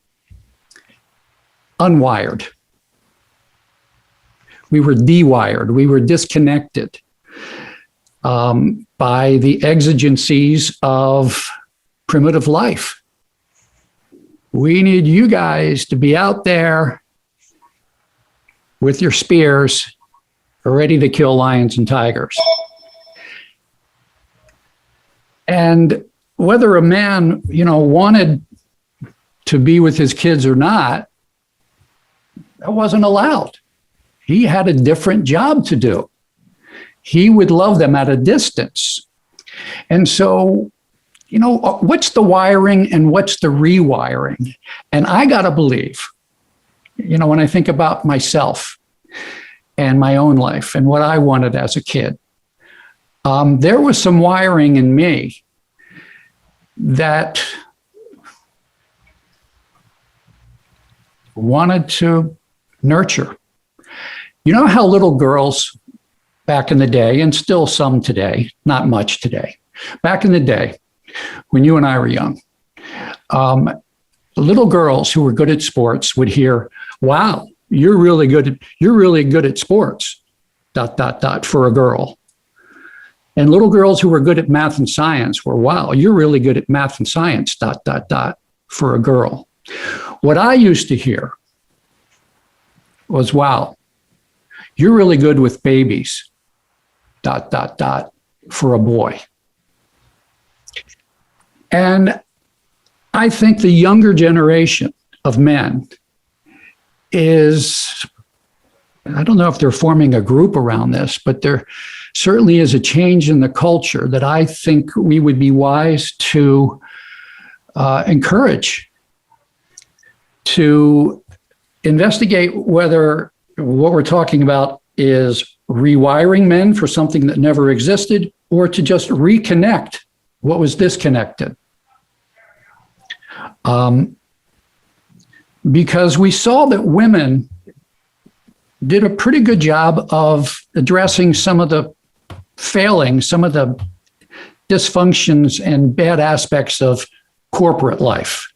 unwired. We were dewired. We were disconnected by the exigencies of primitive life. We need you guys to be out there with your spears, ready to kill lions and tigers. And whether a man, wanted to be with his kids or not, that wasn't allowed. He had a different job to do. He would love them at a distance. And so, what's the wiring and what's the rewiring? And I got to believe, when I think about myself and my own life and what I wanted as a kid, there was some wiring in me that wanted to nurture. You know how little girls back in the day, and still some today, not much today, back in the day, when you and I were young, little girls who were good at sports would hear, wow, you're really good at sports, ... for a girl. And little girls who were good at math and science were, wow, you're really good at math and science, ... for a girl. What I used to hear was, wow, you're really good with babies, ... for a boy. And I think the younger generation of men is, I don't know if they're forming a group around this, but there certainly is a change in the culture that I think we would be wise to encourage, to investigate whether what we're talking about is rewiring men for something that never existed, or to just reconnect what was disconnected. Because we saw that women did a pretty good job of addressing some of the failings, some of the dysfunctions and bad aspects of corporate life.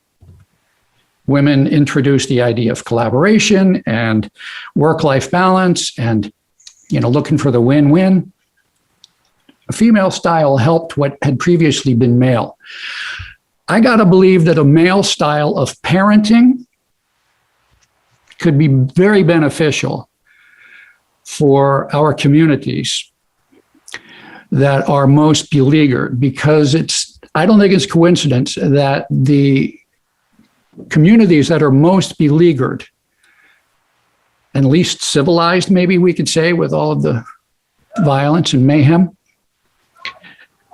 Women introduced the idea of collaboration and work-life balance and, looking for the win-win. a female style helped what had previously been male. I got to believe that a male style of parenting could be very beneficial for our communities that are most beleaguered, because I don't think it's coincidence that the communities that are most beleaguered and least civilized, maybe we could say, with all of the violence and mayhem,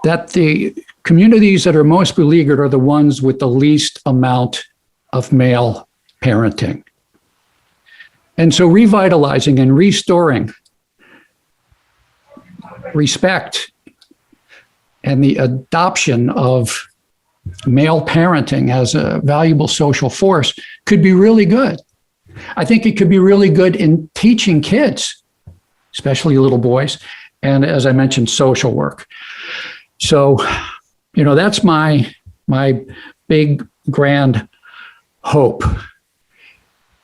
that the communities that are most beleaguered are the ones with the least amount of male parenting. And so revitalizing and restoring respect and the adoption of male parenting as a valuable social force could be really good. I think it could be really good in teaching kids, especially little boys, and as I mentioned, social work. So, that's my big grand hope,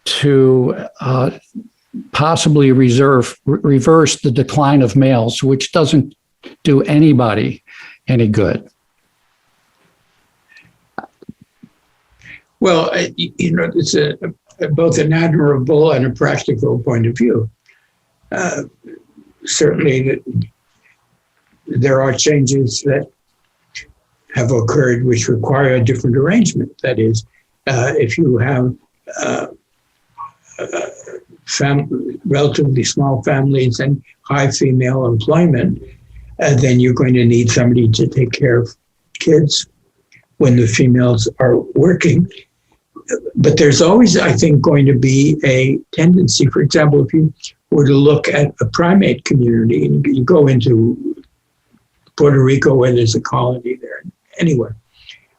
to possibly reverse the decline of males, which doesn't do anybody any good. Well, it's both an admirable and a practical point of view. Certainly, there are changes that have occurred which require a different arrangement. That is, if you have relatively small families and high female employment, then you're going to need somebody to take care of kids when the females are working. But there's always, I think, going to be a tendency. For example, if you were to look at a primate community, and you go into Puerto Rico where there's a colony there, anywhere,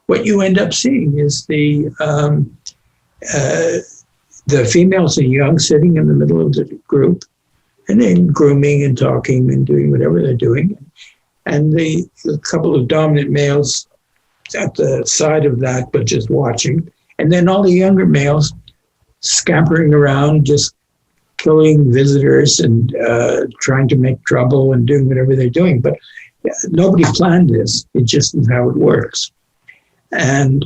what you end up seeing is the females and young sitting in the middle of the group, and then grooming and talking and doing whatever they're doing. And the couple of dominant males at the side of that, but just watching. And then all the younger males scampering around, just killing visitors and trying to make trouble and doing whatever they're doing. But nobody planned this. It just is how it works. And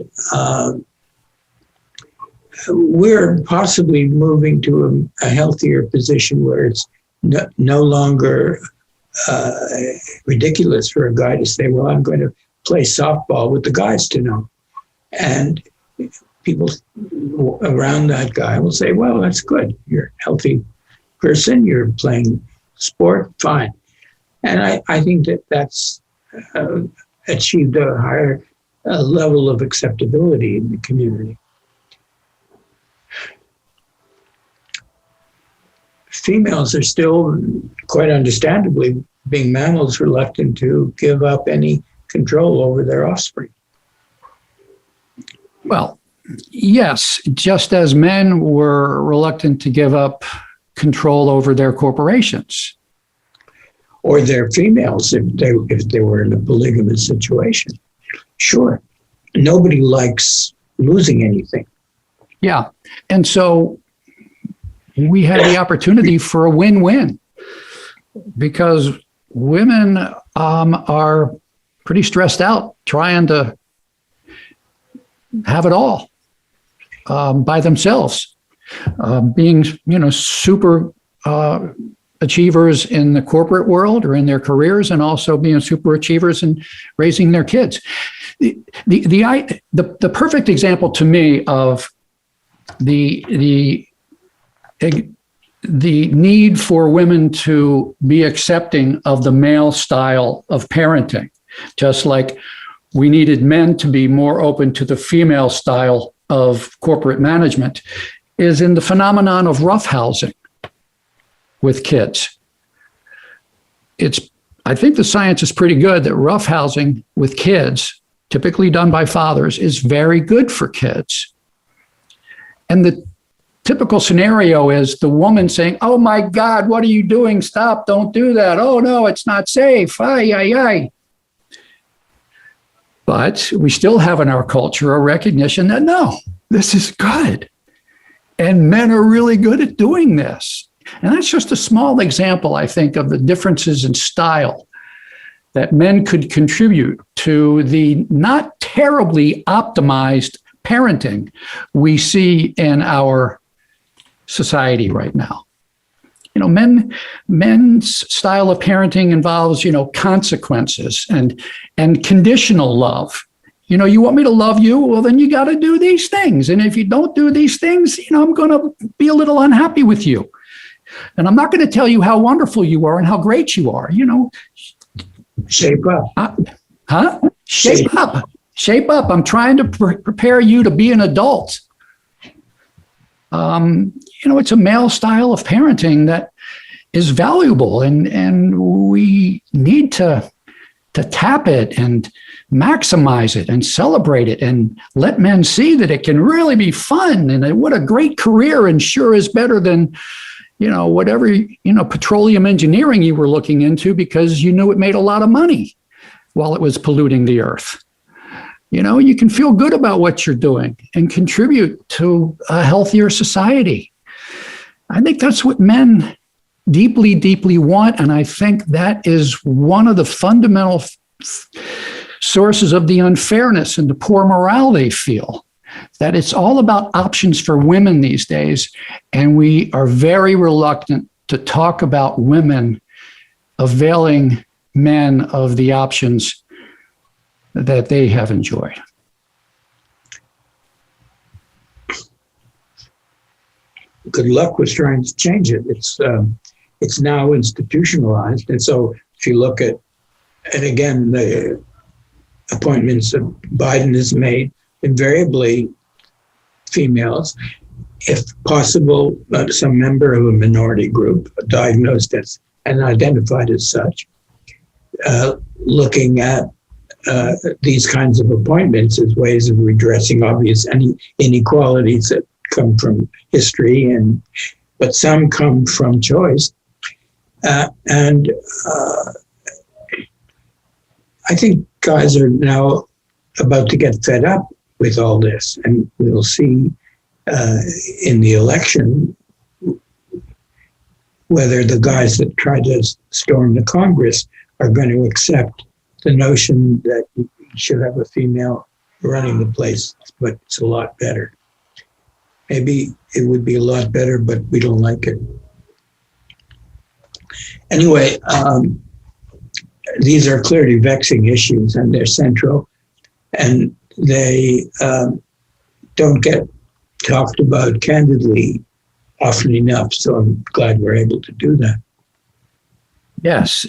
we're possibly moving to a healthier position where it's no longer ridiculous for a guy to say, well, I'm going to play softball with the guys tonight. And people around that guy will say, well, that's good. You're a healthy person. You're playing sport. Fine. And I think that's achieved a higher level of acceptability in the community. Females are still, quite understandably, being mammals, reluctant to give up any control over their offspring. Well, yes, just as men were reluctant to give up control over their corporations. Or their females, if they were in a polygamous situation. Sure, nobody likes losing anything. Yeah, and so we have the opportunity for a win-win, because women are pretty stressed out trying to have it all by themselves, being super achievers in the corporate world or in their careers, and also being super achievers in raising their kids. The perfect example to me of the need for women to be accepting of the male style of parenting, just like we needed men to be more open to the female style of corporate management, is in the phenomenon of roughhousing with kids. I think the science is pretty good that roughhousing with kids, typically done by fathers, is very good for kids. And the typical scenario is the woman saying, oh my God, what are you doing? Stop, don't do that. Oh no, it's not safe. Ay, ay, ay. But we still have in our culture a recognition that no, this is good. And men are really good at doing this. And that's just a small example, I think, of the differences in style that men could contribute to the not terribly optimized parenting we see in our society right now. You know, men's style of parenting involves, you know, consequences and conditional love. You know, you want me to love you? Well, then you got to do these things. And if you don't do these things, you know, I'm going to be a little unhappy with you. And I'm not going to tell you how wonderful you are and how great you are. You know, shape up. Shape up. Shape up. I'm trying to prepare you to be an adult. You know, it's a male style of parenting that is valuable, and we need to tap it and maximize it and celebrate it and let men see that it can really be fun and what a great career, and sure is better than, you know, whatever, you know, petroleum engineering you were looking into because you knew it made a lot of money while it was polluting the earth. You know, you can feel good about what you're doing and contribute to a healthier society. I think that's what men deeply, deeply want. And I think that is one of the fundamental sources of the unfairness and the poor morale they feel, that it's all about options for women these days. And we are very reluctant to talk about women availing men of the options that they have enjoyed. Good luck with trying to change it. It's now institutionalized, and so if you look at, and again, the appointments that Biden has made, invariably females, if possible, some member of a minority group diagnosed as and identified as such, looking at these kinds of appointments as ways of redressing obvious inequalities that come from history, but some come from choice. And I think guys are now about to get fed up with all this, and we'll see in the election whether the guys that tried to storm the Congress are going to accept the notion that you should have a female running the place, but it's a lot better. Maybe it would be a lot better, but we don't like it. Anyway, these are clearly vexing issues, and they're central, and they don't get talked about candidly often enough. So I'm glad we're able to do that. Yes.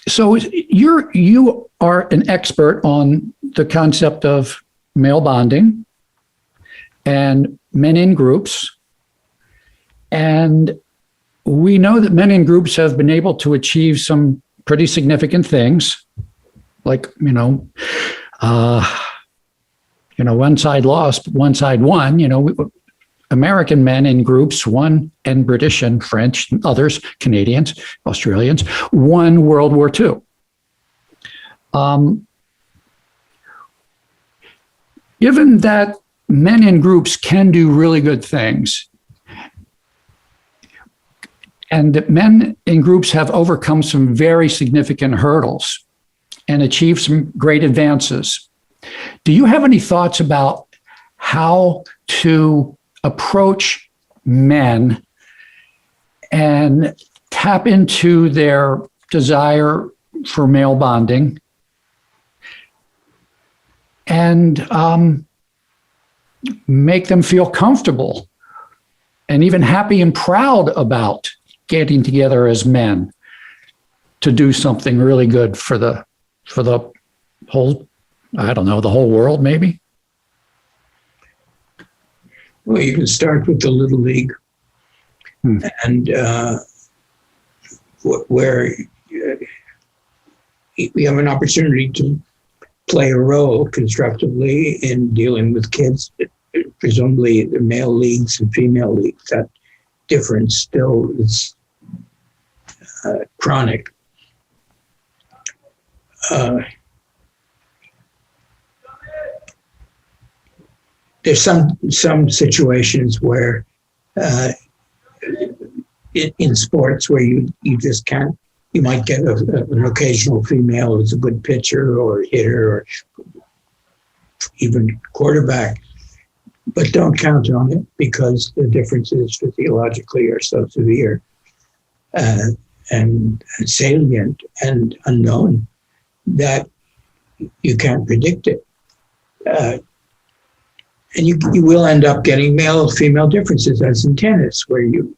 So you are an expert on the concept of male bonding and men in groups. And we know that men in groups have been able to achieve some pretty significant things, like, one side lost, one side won. American men in groups won, and British and French and others, Canadians, Australians, won World War II. Given that men in groups can do really good things, and that men in groups have overcome some very significant hurdles and achieved some great advances, do you have any thoughts about how to approach men and tap into their desire for male bonding and make them feel comfortable and even happy and proud about getting together as men to do something really good for the whole, the whole world, maybe? Well, you can start with the Little League, and where we have an opportunity to play a role constructively in dealing with kids, presumably the male leagues and female leagues. That difference still is chronic. There's some situations where in sports where you just can't You might get an occasional female who's a good pitcher or hitter or even quarterback, but don't count on it because the differences physiologically are so severe and salient and unknown that you can't predict it. And you will end up getting male-female differences, as in tennis, where you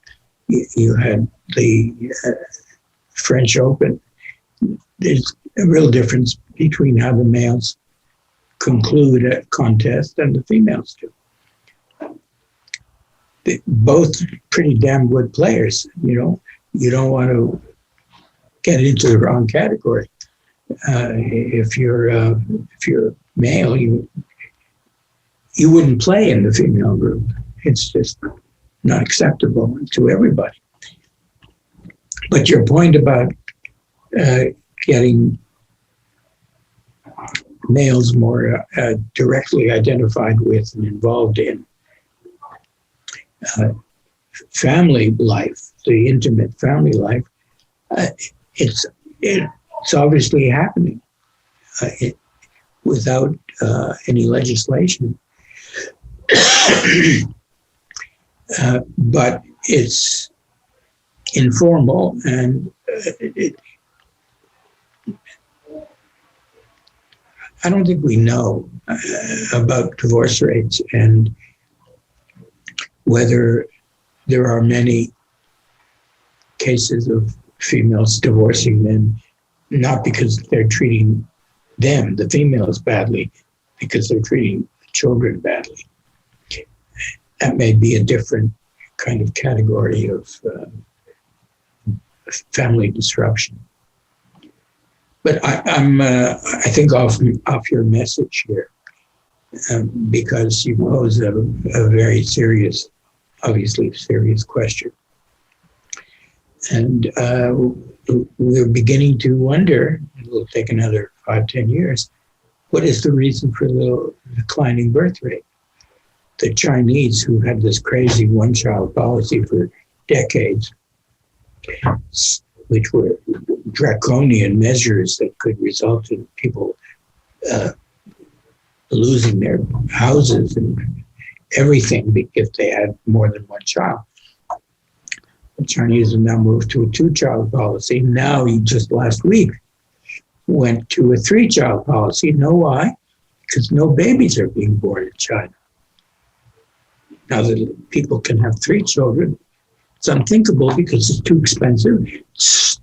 had the French Open. There's a real difference between how the males conclude a contest and the females do. They're both pretty damn good players. You don't want to get into the wrong category. If you're male, you wouldn't play in the female group. It's just not acceptable to everybody. But your point about getting males more directly identified with and involved in family life, the intimate family life, it's obviously happening without any legislation. But it's informal, and I don't think we know about divorce rates and whether there are many cases of females divorcing men, not because they're treating them, the females, badly, because they're treating children badly. That may be a different kind of category of family disruption. But I think off your message here, because you pose a very serious, obviously serious question. And we're beginning to wonder, it will take another 5-10 years, what is the reason for the declining birth rate? The Chinese, who had this crazy one-child policy for decades, which were draconian measures that could result in people losing their houses and everything if they had more than one child. The Chinese have now moved to a 2-child policy. Now, just last week, went to a 3-child policy. You know why? Because no babies are being born in China. Now that people can have 3 children, it's unthinkable because it's too expensive. It's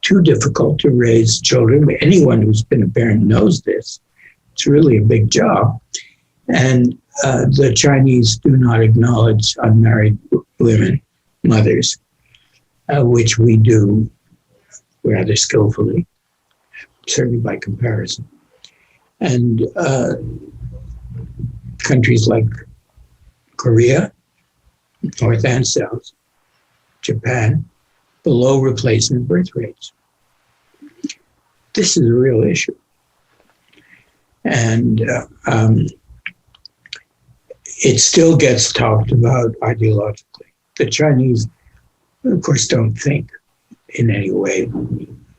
too difficult to raise children. Anyone who's been a parent knows this. It's really a big job. And the Chinese do not acknowledge unmarried women, mothers, which we do rather skillfully, certainly by comparison. And countries like Korea, North and South, Japan, below replacement birth rates. This is a real issue. And it still gets talked about ideologically. The Chinese, of course, don't think in any way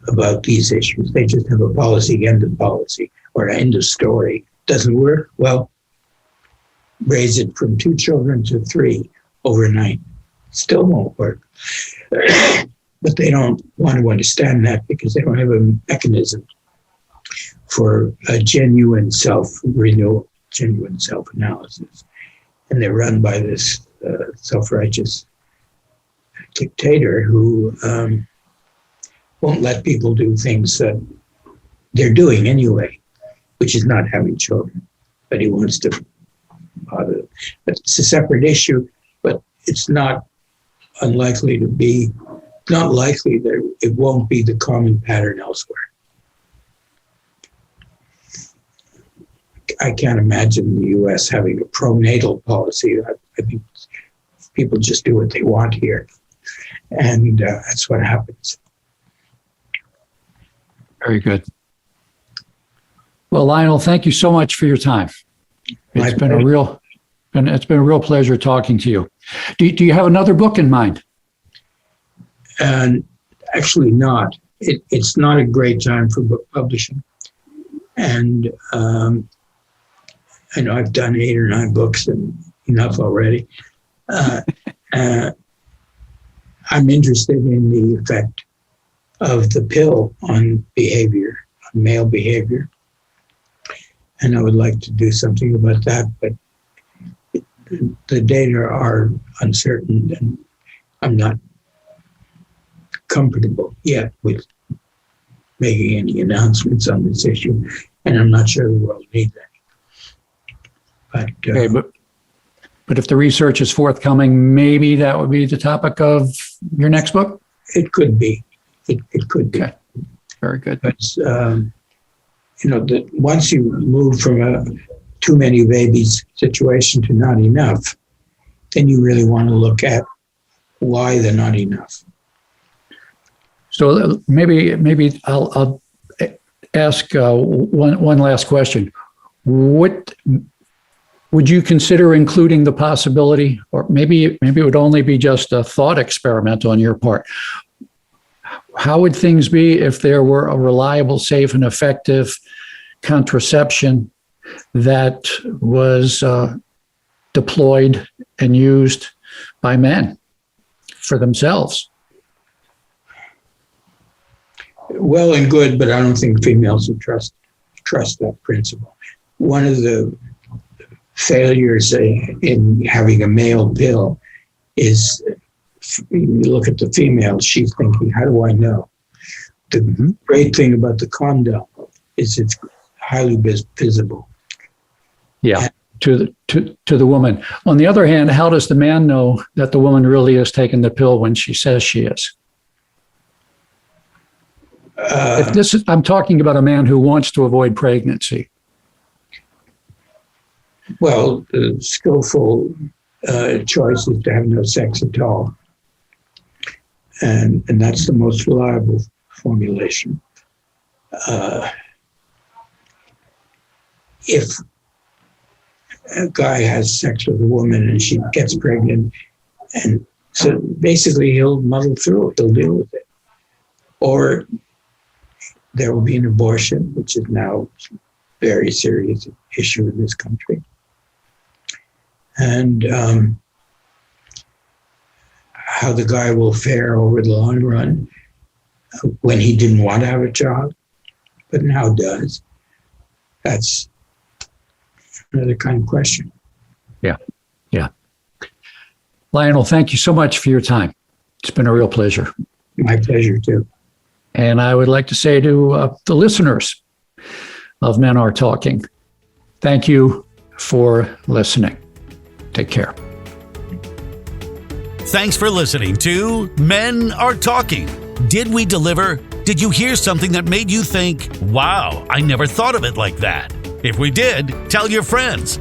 about these issues. They just have a policy, end of policy, or end of story. Doesn't work? Well, raise it from 2 children to 3 overnight. Still won't work. But they don't want to understand that because they don't have a mechanism for a genuine self-renewal, genuine self-analysis. And they're run by this self-righteous dictator who won't let people do things that they're doing anyway, which is not having children. But he wants to bother them. But it's a separate issue, but it's not unlikely to be, not likely that it won't be the common pattern elsewhere. I can't imagine the U.S. having a pronatal policy. I think people just do what they want here. And that's what happens. Very good. Well, Lionel, thank you so much for your time. It's been a real pleasure talking to you. Do you have another book in mind? Actually not. it's not a great time for book publishing. And I know I've done 8 or 9 books and enough already. I'm interested in the effect of the pill on behavior, on male behavior. And I would like to do something about that, but the data are uncertain, and I'm not comfortable yet with making any announcements on this issue, and I'm not sure the world needs any. But if the research is forthcoming, maybe that would be the topic of your next book? It could be. It could be. Okay. Very good. But, once you move from a too many babies situation to not enough, then you really want to look at why they're not enough. So maybe I'll ask one last question. What would you consider including the possibility, or maybe it would only be just a thought experiment on your part? How would things be if there were a reliable, safe, and effective contraception that was deployed and used by men for themselves? Well and good, but I don't think females would trust that principle. One of the failures in having a male pill is, you look at the female, she's thinking, how do I know? The great thing about the condom is it's highly visible. Yeah, to the woman. On the other hand, how does the man know that the woman really is taking the pill when she says she is? I'm talking about a man who wants to avoid pregnancy. Well, the skillful choice is to have no sex at all. And that's the most reliable formulation. If a guy has sex with a woman and she gets pregnant, and so basically he'll muddle through it, he'll deal with it. Or there will be an abortion, which is now a very serious issue in this country. And how the guy will fare over the long run when he didn't want to have a child, but now does. That's another kind of question. Yeah. Lionel, thank you so much for your time. It's been a real pleasure. My pleasure, too. And I would like to say to the listeners of Men Are Talking, thank you for listening. Take care. Thanks for listening to Men Are Talking. Did we deliver? Did you hear something that made you think, wow, I never thought of it like that? If we did, tell your friends,